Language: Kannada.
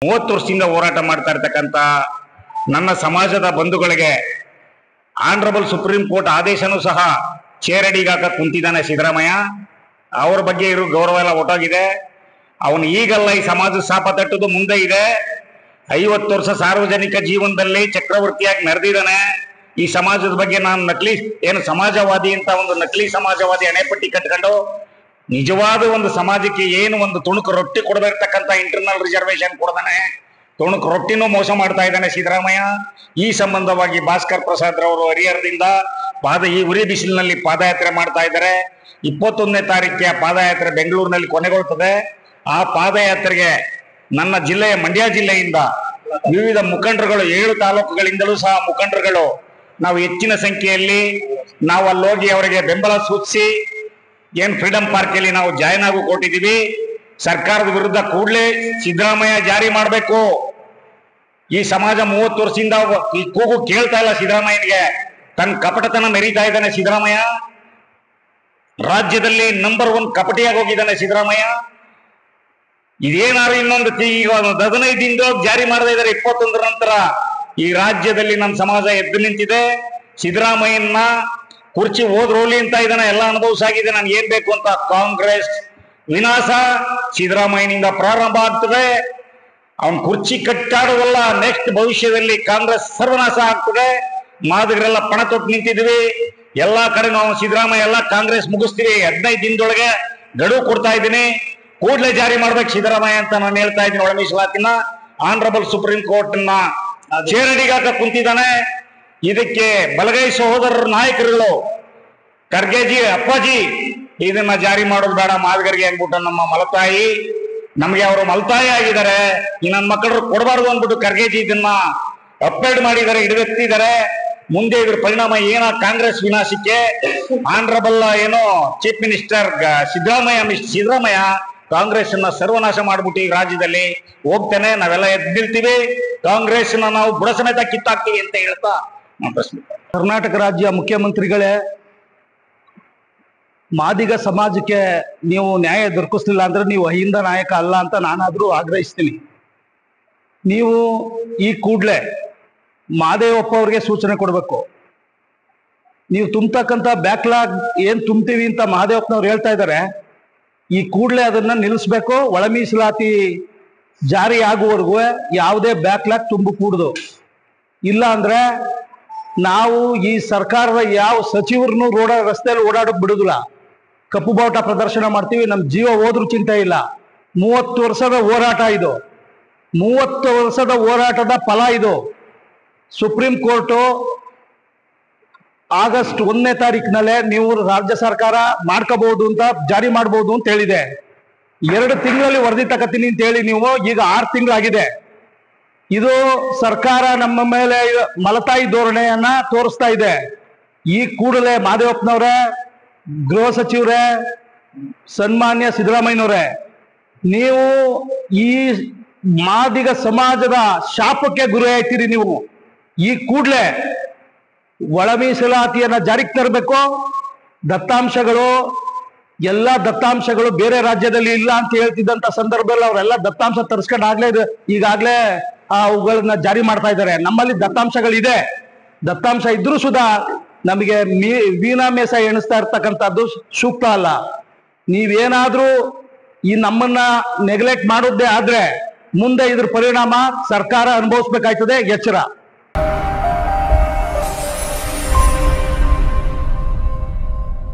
30 ವರ್ಷದಿಂದ ಹೋರಾಟ ಮಾಡ್ತಾ ಇರ್ತಕ್ಕಂಥ ನನ್ನ ಸಮಾಜದ ಬಂಧುಗಳಿಗೆ ಆನರಬಲ್ ಸುಪ್ರೀಂ ಕೋರ್ಟ್ ಆದೇಶನೂ ಸಹ ಚೇರಡಿಗಾಕ ಕುಂತಿದ್ದಾನೆ ಸಿದ್ದರಾಮಯ್ಯ. ಅವ್ರ ಬಗ್ಗೆ ಇರೋ ಗೌರವ ಎಲ್ಲ ಒಟ್ಟಾಗಿದೆ. ಅವನು ಈಗಲ್ಲ ಈ ಸಮಾಜದ ಶಾಪ ತಟ್ಟುದು ಮುಂದೆ ಇದೆ. 50 ವರ್ಷ ಸಾರ್ವಜನಿಕ ಜೀವನದಲ್ಲಿ ಚಕ್ರವರ್ತಿಯಾಗಿ ಮೆರೆದಿದ್ದಾನೆ. ಈ ಸಮಾಜದ ಬಗ್ಗೆ ನಾನು ನಕಲಿ ಏನು ಸಮಾಜವಾದಿ ಅಂತ ಒಂದು ನಕಲಿ ಸಮಾಜವಾದಿ ಹಣೆಪಟ್ಟಿ ಕಟ್ಕೊಂಡು ನಿಜವಾದ ಒಂದು ಸಮಾಜಕ್ಕೆ ಏನು ಒಂದು ತುಣುಕು ರೊಟ್ಟಿ ಕೊಡದಿರ್ತಕ್ಕಂಥ ಇಂಟರ್ನಲ್ ರಿಸರ್ವೇಶನ್ ಕೊಡ್ತಾನೆ. ತುಣುಕು ರೊಟ್ಟಿನೂ ಮೋಸ ಮಾಡ್ತಾ ಇದ್ದಾನೆ ಸಿದ್ದರಾಮಯ್ಯ. ಈ ಸಂಬಂಧವಾಗಿ ಭಾಸ್ಕರ್ ಪ್ರಸಾದ್ ರವರು ಹರಿಹರದಿಂದ ಈ ಉರಿ ಬಿಸಿಲಿನಲ್ಲಿ ಪಾದಯಾತ್ರೆ ಮಾಡ್ತಾ ಇದ್ದಾರೆ. 21ನೇ ತಾರೀಕಿಗೆ ಪಾದಯಾತ್ರೆ ಬೆಂಗಳೂರಿನಲ್ಲಿ ಕೊನೆಗೊಳ್ತದೆ. ಆ ಪಾದಯಾತ್ರೆಗೆ ನನ್ನ ಜಿಲ್ಲೆಯ ಮಂಡ್ಯ ಜಿಲ್ಲೆಯಿಂದ ವಿವಿಧ ಮುಖಂಡರುಗಳು 7 ತಾಲೂಕುಗಳಿಂದಲೂ ಸಹ ಮುಖಂಡರುಗಳು ನಾವು ಹೆಚ್ಚಿನ ಸಂಖ್ಯೆಯಲ್ಲಿ ನಾವು ಅಲ್ಲಿ ಹೋಗಿ ಅವರಿಗೆ ಬೆಂಬಲ ಸೂಚಿಸಿ ಏನ್ ಫ್ರೀಡಂ ಪಾರ್ಕ್ ಅಲ್ಲಿ ನಾವು ಜಾಯಿನ್ ಆಗು ಕೊಟ್ಟಿದ್ದೀವಿ. ಸರ್ಕಾರದ ವಿರುದ್ಧ ಕೂಡಲೇ ಸಿದ್ದರಾಮಯ್ಯ ಜಾರಿ ಮಾಡಬೇಕು. ಈ ಸಮಾಜ 30 ವರ್ಷದಿಂದ ಈ ಕೂಗು ಕೇಳ್ತಾ ಇಲ್ಲ ಸಿದ್ದರಾಮಯ್ಯನಿಗೆ. ತನ್ನ ಕಪಟತನ ಮೆರೀತಾ ಇದ್ದಾನೆ ಸಿದ್ದರಾಮಯ್ಯ. ರಾಜ್ಯದಲ್ಲಿ ನಂಬರ್ 1 ಕಪಟಿಯಾಗಿ ಹೋಗಿದ್ದಾನೆ ಸಿದ್ದರಾಮಯ್ಯ. ಇದೇನಾದ್ರು ಇನ್ನೊಂದು ಈಗ 15 ದಿನದ ಜಾರಿ ಮಾಡದೇ ಇದ್ದಾರೆ. 21 ನಂತರ ಈ ರಾಜ್ಯದಲ್ಲಿ ನಮ್ಮ ಸಮಾಜ ಎದ್ದು ನಿಂತಿದೆ. ಸಿದ್ದರಾಮಯ್ಯನ ಕುರ್ಚಿ ಹೋದ್ರೋಲಿ ಅಂತ ಇದನ್ನ ಎಲ್ಲ ಅನುಭವಿಸಾಗಿದೆ. ನಾನು ಏನ್ ಬೇಕು ಅಂತ ಕಾಂಗ್ರೆಸ್ ವಿನಾಶ ಸಿದ್ದರಾಮಯ್ಯನಿಂದ ಪ್ರಾರಂಭ ಆಗ್ತದೆ. ಅವನ್ ಕುರ್ಚಿ ಕಟ್ಟಾಡೋದಲ್ಲ, ನೆಕ್ಸ್ಟ್ ಭವಿಷ್ಯದಲ್ಲಿ ಕಾಂಗ್ರೆಸ್ ಸರ್ವನಾಶ ಆಗ್ತದೆ. ಮಾದಿಗರೆಲ್ಲ ಪಣ ತೊಟ್ಟು ನಿಂತಿದ್ವಿ. ಎಲ್ಲಾ ಕಡೆ ನಾವು ಸಿದ್ದರಾಮಯ್ಯ ಎಲ್ಲ ಕಾಂಗ್ರೆಸ್ ಮುಗಿಸ್ತೀವಿ. 15 ದಿನದೊಳಗೆ ಗಡುವು ಕೊಡ್ತಾ ಇದ್ದೀನಿ. ಕೂಡಲೇ ಜಾರಿ ಮಾಡ್ಬೇಕು ಸಿದ್ದರಾಮಯ್ಯ ಅಂತ ನಾನು ಹೇಳ್ತಾ ಇದ್ದೀನಿ. ಒಳ ಮೀಸಲಾತಿನ ಆನರಬಲ್ ಸುಪ್ರೀಂ ಕೋರ್ಟ್ ನ ಚೇರಡಿಗಾಕ ಕುಂತಿದ್ದಾನೆ. ಇದಕ್ಕೆ ಬಲಗೈ ಸಹೋದರರ ನಾಯಕರುಗಳು ಖರ್ಗೆಜಿ ಅಪ್ಪಾಜಿ ಇದನ್ನ ಜಾರಿ ಮಾಡೋದು ಬೇಡ ಮಾದಿಗರಿಗೆ ಅಂದ್ಬಿಟ್ಟು ನಮ್ಮ ಮಲತಾಯಿ ನಮ್ಗೆ ಅವರು ಮಲತಾಯಿ ಆಗಿದ್ದಾರೆ. ಈ ನನ್ನ ಮಕ್ಕಳು ಕೊಡಬಾರ್ದು ಅಂದ್ಬಿಟ್ಟು ಖರ್ಗೆಜಿ ಇದನ್ನ ಅಪ್ಲೈಡ್ ಮಾಡಿದ್ದಾರೆ, ಹಿಡಿದೆತ್ತಿದ್ದಾರೆ. ಮುಂದೆ ಇದ್ರ ಪರಿಣಾಮ ಏನ ಕಾಂಗ್ರೆಸ್ ವಿನಾಶಕ್ಕೆ ಆನರಬಲ್ ಏನೋ ಚೀಫ್ ಮಿನಿಸ್ಟರ್ ಸಿದ್ದರಾಮಯ್ಯ ಕಾಂಗ್ರೆಸ್ ನ ಸರ್ವನಾಶ ಮಾಡ್ಬಿಟ್ಟು ಈ ರಾಜ್ಯದಲ್ಲಿ ಹೋಗ್ತೇನೆ. ನಾವೆಲ್ಲ ಎದ್ದು ನಿಲ್ತೀವಿ. ಕಾಂಗ್ರೆಸ್ ನಾವು ಬುಡ ಸಮೇತ ಕಿತ್ತಾಕ್ತೀವಿ ಅಂತ ಹೇಳ್ತಾ ಪ್ರಶ್ನೆ. ಕರ್ನಾಟಕ ರಾಜ್ಯ ಮುಖ್ಯಮಂತ್ರಿಗಳೇ, ಮಾದಿಗ ಸಮಾಜಕ್ಕೆ ನೀವು ನ್ಯಾಯ ದೊರಕಿಸ್ಲಿಲ್ಲ ಅಂದ್ರೆ ನೀವು ಅಹಿಂದ ನಾಯಕ ಅಲ್ಲ ಅಂತ ನಾನಾದ್ರೂ ಆಗ್ರಹಿಸ್ತೀನಿ. ನೀವು ಈ ಕೂಡಲೇ ಮಾದೇವಪ್ಪ ಅವ್ರಿಗೆ ಸೂಚನೆ ಕೊಡಬೇಕು. ನೀವು ತುಂಬತಕ್ಕಂಥ ಬ್ಯಾಕ್ಲಾಗ್ ಏನ್ ತುಂಬ್ತೀವಿ ಅಂತ ಮಹಾದೇವಪ್ಪನವ್ರು ಹೇಳ್ತಾ ಇದ್ದಾರೆ. ಈ ಕೂಡಲೇ ಅದನ್ನ ನಿಲ್ಲಿಸ್ಬೇಕು. ಒಳ ಮೀಸಲಾತಿ ಜಾರಿ ಆಗುವವರೆಗೂ ಯಾವುದೇ ಬ್ಯಾಕ್ಲಾಗ್ ತುಂಬಕೂಡ್ದು. ಇಲ್ಲ ಅಂದ್ರೆ ನಾವು ಈ ಸರ್ಕಾರದ ಯಾವ ಸಚಿವರನ್ನು ರಸ್ತೆಯಲ್ಲಿ ಓಡಾಡಕ್ ಬಿಡುದಿಲ್ಲ. ಕಪ್ಪು ಬಾವುಟ ಪ್ರದರ್ಶನ ಮಾಡ್ತೀವಿ. ನಮ್ಮ ಜೀವ ಹೋದ್ರೂ ಚಿಂತೆ ಇಲ್ಲ. 30 ವರ್ಷದ ಹೋರಾಟ ಇದು. 30 ವರ್ಷದ ಹೋರಾಟದ ಫಲ ಇದು. ಸುಪ್ರೀಂ ಕೋರ್ಟು ಆಗಸ್ಟ್ 1ನೇ ತಾರೀಕಿನಲ್ಲೇ ನೀವು ರಾಜ್ಯ ಸರ್ಕಾರ ಮಾಡ್ಕೋಬಹುದು ಅಂತ ಜಾರಿ ಮಾಡಬಹುದು ಅಂತ ಹೇಳಿದೆ. 2 ತಿಂಗಳಲ್ಲಿ ವರದಿ ತಕತೀನಿ ಅಂತ ಹೇಳಿ ನೀವು ಈಗ 6 ತಿಂಗಳಾಗಿದೆ. ಇದು ಸರ್ಕಾರ ನಮ್ಮ ಮೇಲೆ ಮಲತಾಯಿ ಧೋರಣೆಯನ್ನ ತೋರಿಸ್ತಾ ಇದೆ. ಈ ಕೂಡಲೇ ಮಾದೇವಪ್ಪನವರೇ, ಗೃಹ ಸಚಿವರೇ, ಸನ್ಮಾನ್ಯ ಸಿದ್ದರಾಮಯ್ಯನವರೇ, ನೀವು ಈ ಮಾದಿಗ ಸಮಾಜದ ಶಾಪಕ್ಕೆ ಗುರಿ ಆಯ್ತೀರಿ. ನೀವು ಈ ಕೂಡಲೇ ಒಳ ಮೀಸಲಾತಿಯನ್ನ ಜಾರಿಗೆ ತರಬೇಕು. ದತ್ತಾಂಶಗಳು ಎಲ್ಲ ದತ್ತಾಂಶಗಳು ಬೇರೆ ರಾಜ್ಯದಲ್ಲಿ ಇಲ್ಲ ಅಂತ ಹೇಳ್ತಿದ್ದಂತ ಸಂದರ್ಭದಲ್ಲಿ ಅವರೆಲ್ಲ ದತ್ತಾಂಶ ತರಿಸ್ಕೊಂಡು ಈಗಾಗ್ಲೇ ಅವುಗಳನ್ನ ಜಾರಿ ಮಾಡ್ತಾ ಇದ್ದಾರೆ. ನಮ್ಮಲ್ಲಿ ದತ್ತಾಂಶಗಳಿದೆ. ದತ್ತಾಂಶ ಇದ್ರೂ ಸುಧಾ ನಮಗೆ ವೀಣಾಮೇಸ ಎಣಿಸ್ತಾ ಇರ್ತಕ್ಕಂಥದ್ದು ಸೂಕ್ತ ಅಲ್ಲ. ನೀವೇನಾದ್ರೂ ಈ ನಮ್ಮನ್ನ ನೆಗ್ಲೆಕ್ಟ್ ಮಾಡೋದೇ ಆದ್ರೆ ಮುಂದೆ ಇದ್ರ ಪರಿಣಾಮ ಸರ್ಕಾರ ಅನುಭವಿಸ್ಬೇಕಾಯ್ತದೆ. ಎಚ್ಚರ.